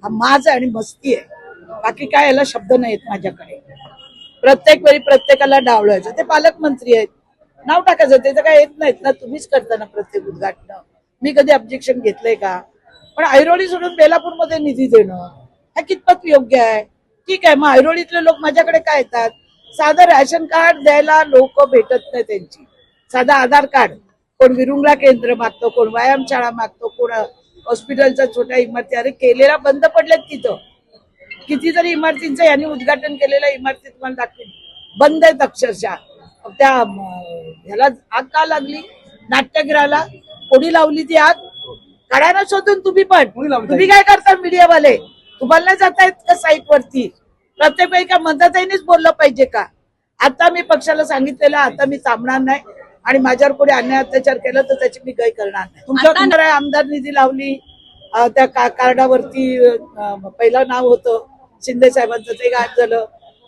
हा माज आहे आणि मस्ती आहे, बाकी काय याला शब्द नाहीत माझ्याकडे. प्रत्येक वेळी प्रत्येकाला डावलायचं. ते पालकमंत्री आहेत, नाव टाकायचं, त्याचं काय येत नाहीत ना. तुम्हीच करता ना प्रत्येक उद्घाटन. मी कधी ऑब्जेक्शन घेतलंय का? पण ऐरोली सोडून बेलापूरमध्ये निधी देणं हा कितपत योग्य आहे? ठीक आहे, मग ऐरोलीतले लोक माझ्याकडे काय येतात? साधं रॅशन कार्ड द्यायला लोक भेटत नाही त्यांची. साधं आधार कार्ड, कोण विरुंगला केंद्र मागतो, कोण व्यायामशाळा मागतो, कोण हॉस्पिटलच्या छोट्या इमारती. अरे केलेला बंद पडलेत तिथं. कितीतरी इमारतींचं यांनी उद्घाटन केलेल्या इमारती तुम्हाला दाखवेल, बंद आहेत अक्षरशः. त्या ह्याला आग का लागली? नाट्यगृहाला कोणी लावली ती आग? काढा ना शोधून तुम्ही. पण तुम्ही काय करता मीडियावाले? तुम्हाला नाही जाता येत का साईट वरती? प्रत्येक वेळी का मदतीनेच बोललं पाहिजे का? आता मी पक्षाला सांगितलेलं, आता मी थांबणार नाही आणि माझ्यावर कोणी अन्याय अत्याचार केला तर त्याची मी गय करणार नाही. तुमच्या आमदार निधी लावली, त्या कार्डावरती पहिलं नाव होतं शिंदे साहेबांचं, ते गायब झालं.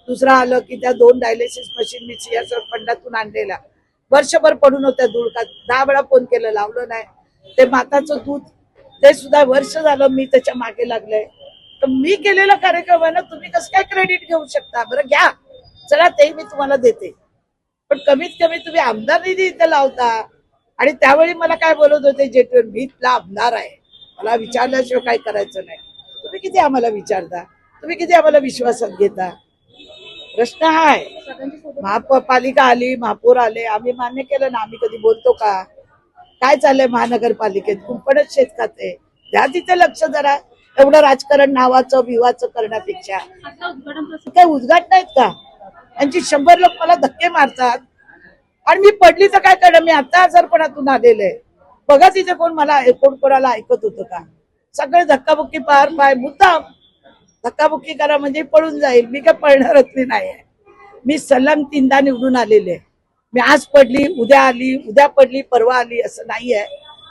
दुसरं आलं की त्या 2 डायलिसिस मशीन मी सियासत फंडातून आणलेल्या, वर्षभर पडून होत्या धुळकात. 10 वेळा फोन केलं, लावलं नाही. ते माताचं दूध, ते सुद्धा वर्ष झालं मी त्याच्या मागे लागलंय. तर मी केलेला कार्यक्रम आहे ना, तुम्ही कसं काय क्रेडिट घेऊ शकता? बरं घ्या, चला ते मी तुम्हाला देते, पण कमीत कमी तुम्ही आमदार निधी इथे लावता. आणि त्यावेळी मला काय बोलत होते जेटवर, मी इथला आमदार आहे, मला विचारल्याशिवाय काय करायचं नाही. तुम्ही किती आम्हाला विचारता? तुम्ही किती आम्हाला विश्वासात घेता? प्रश्न हा आहे. महापालिका आली, महापौर आले, आम्ही मान्य केलं ना. आम्ही कधी बोलतो का? काय चाललंय महानगरपालिकेत? कुंपणच शेत खाते. द्या तिथे लक्ष जरा. एवढं राजकारण नावाचं विवाचं करण्यापेक्षा काय उद्घाटन आहेत का? यांची 100 लोक मला धक्के मारतात आणि मी पडली तर काय करणार? मी आता आजारपणातून आलेले. बघा तिथे कोण मला कोणाला ऐकत होतं का? सगळे धक्काबुक्की पार पाय, मुद्दाम धक्काबुक्की करा म्हणजे पळून जाईल. मी काय पळणारच नाही. मी सलग 3दा निवडून आलेले. मी आज पडली, उद्या आली, उद्या पडली, परवा आली, असं नाहीये.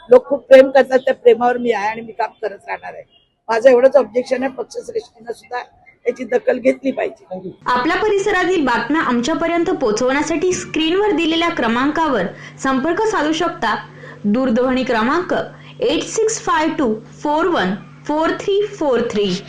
लोक खूप प्रेम करतात, त्या प्रेमावर मी आहे आणि मी काम करत राहणार आहे. माझं एवढंच ऑब्जेक्शन आहे, पक्षश्रेष्ठीनं सुद्धा याची दखल घेतली पाहिजे. आपल्या परिसरातील बातम्या आमच्यापर्यंत पोहोचवण्यासाठी स्क्रीनवर दिलेल्या क्रमांकावर संपर्क साधू शकता. दूरध्वनी क्रमांक 8652414343.